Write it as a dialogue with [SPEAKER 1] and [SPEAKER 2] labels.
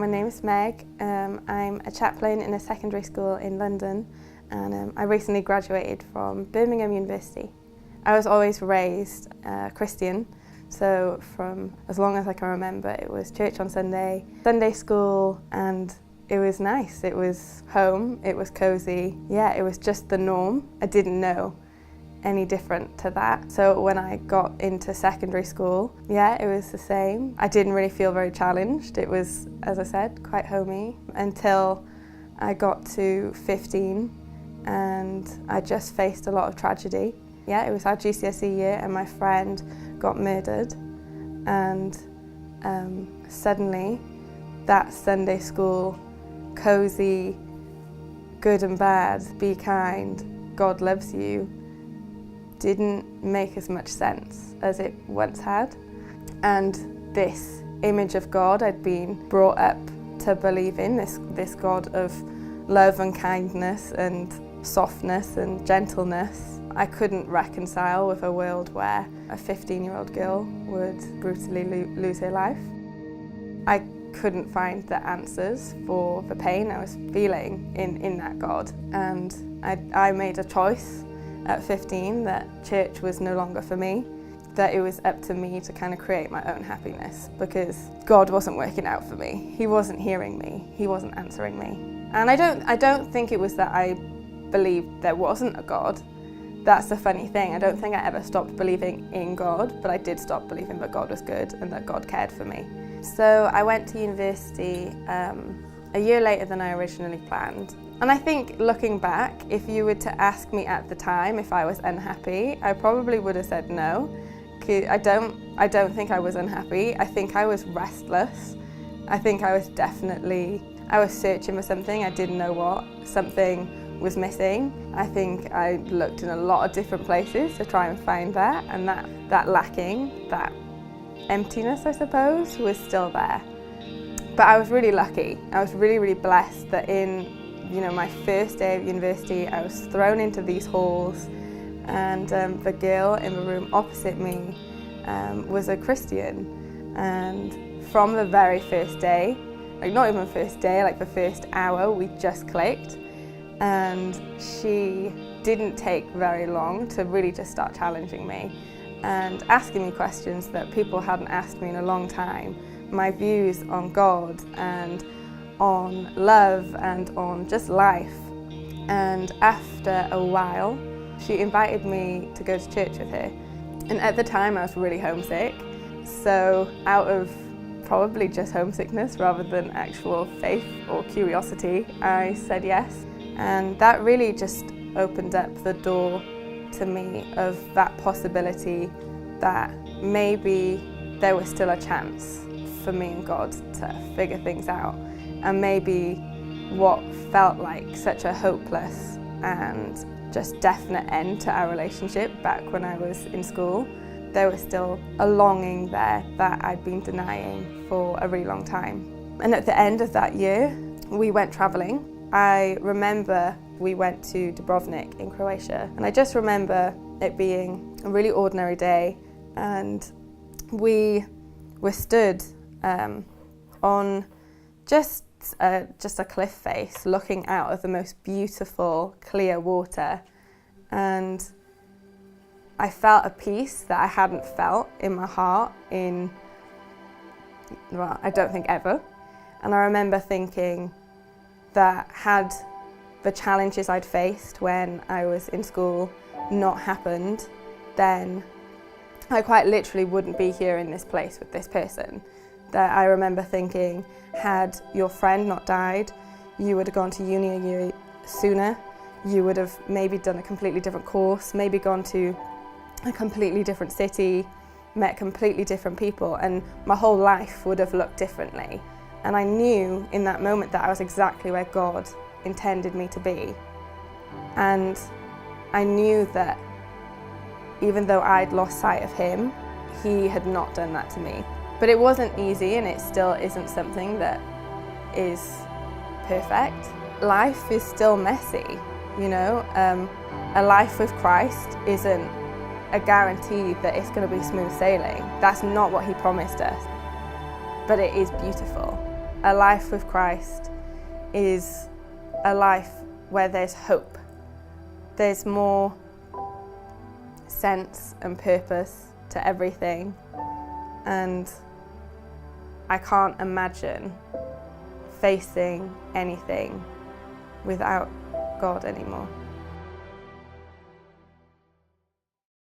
[SPEAKER 1] my name is Meg. I'm a chaplain in a secondary school in London, and I recently graduated from Birmingham University. I was always raised Christian, so from as long as I can remember it was church on Sunday, Sunday school, and it was nice. It was home, it was cosy. Yeah, it was just the norm. I didn't know any different to that. So when I got into secondary school, yeah, it was the same. I didn't really feel very challenged. It was, as I said, quite homey until I got to 15 and I just faced a lot of tragedy. Yeah, it was our GCSE year and my friend got murdered, and suddenly that Sunday school, cosy, good and bad, be kind, God loves you, didn't make as much sense as it once had. And this image of God I'd been brought up to believe in, this God of love and kindness and softness and gentleness, I couldn't reconcile with a world where a 15-year-old girl would brutally lose her life. I couldn't find the answers for the pain I was feeling in that God, and I made a choice at 15 that church was no longer for me, that it was up to me to kind of create my own happiness, because God wasn't working out for me. He wasn't hearing me. He wasn't answering me. And I don't think it was that I believed there wasn't a God. That's the funny thing. I don't think I ever stopped believing in God, but I did stop believing that God was good and that God cared for me. So I went to university a year later than I originally planned. And I think looking back, if you were to ask me at the time if I was unhappy, I probably would have said no. I don't think I was unhappy. I think I was restless. I think I was searching for something. I didn't know what. Something was missing. I think I looked in a lot of different places to try and find that, and that lacking, that emptiness, I suppose, was still there. But I was really lucky. I was really, really blessed that in my first day of university, I was thrown into these halls, and the girl in the room opposite me was a Christian. And from the very first day, like not even first day, like the first hour, we just clicked. And she didn't take very long to really just start challenging me and asking me questions that people hadn't asked me in a long time. My views on God and on love and on just life. And after a while, she invited me to go to church with her. And at the time I was really homesick. So out of probably just homesickness rather than actual faith or curiosity, I said yes. And that really just opened up the door to me of that possibility that maybe there was still a chance for me and God to figure things out. And maybe what felt like such a hopeless and just definite end to our relationship back when I was in school, there was still a longing there that I'd been denying for a really long time. And at the end of that year, we went travelling. I remember we went to Dubrovnik in Croatia, and I just remember it being a really ordinary day, and we were stood on just a cliff face looking out of the most beautiful clear water, and I felt a peace that I hadn't felt in my heart I don't think ever. And I remember thinking that had the challenges I'd faced when I was in school not happened, then I quite literally wouldn't be here in this place with this person. That I remember thinking, had your friend not died, you would have gone to uni a year sooner, you would have maybe done a completely different course, maybe gone to a completely different city, met completely different people, and my whole life would have looked differently. And I knew in that moment that I was exactly where God intended me to be. And I knew that even though I'd lost sight of Him, He had not done that to me. But it wasn't easy, and it still isn't something that is perfect. Life is still messy, A life with Christ isn't a guarantee that it's going to be smooth sailing. That's not what He promised us. But it is beautiful. a life with Christ is a life where there's hope. There's more sense and purpose to everything, and I can't imagine facing anything without God anymore.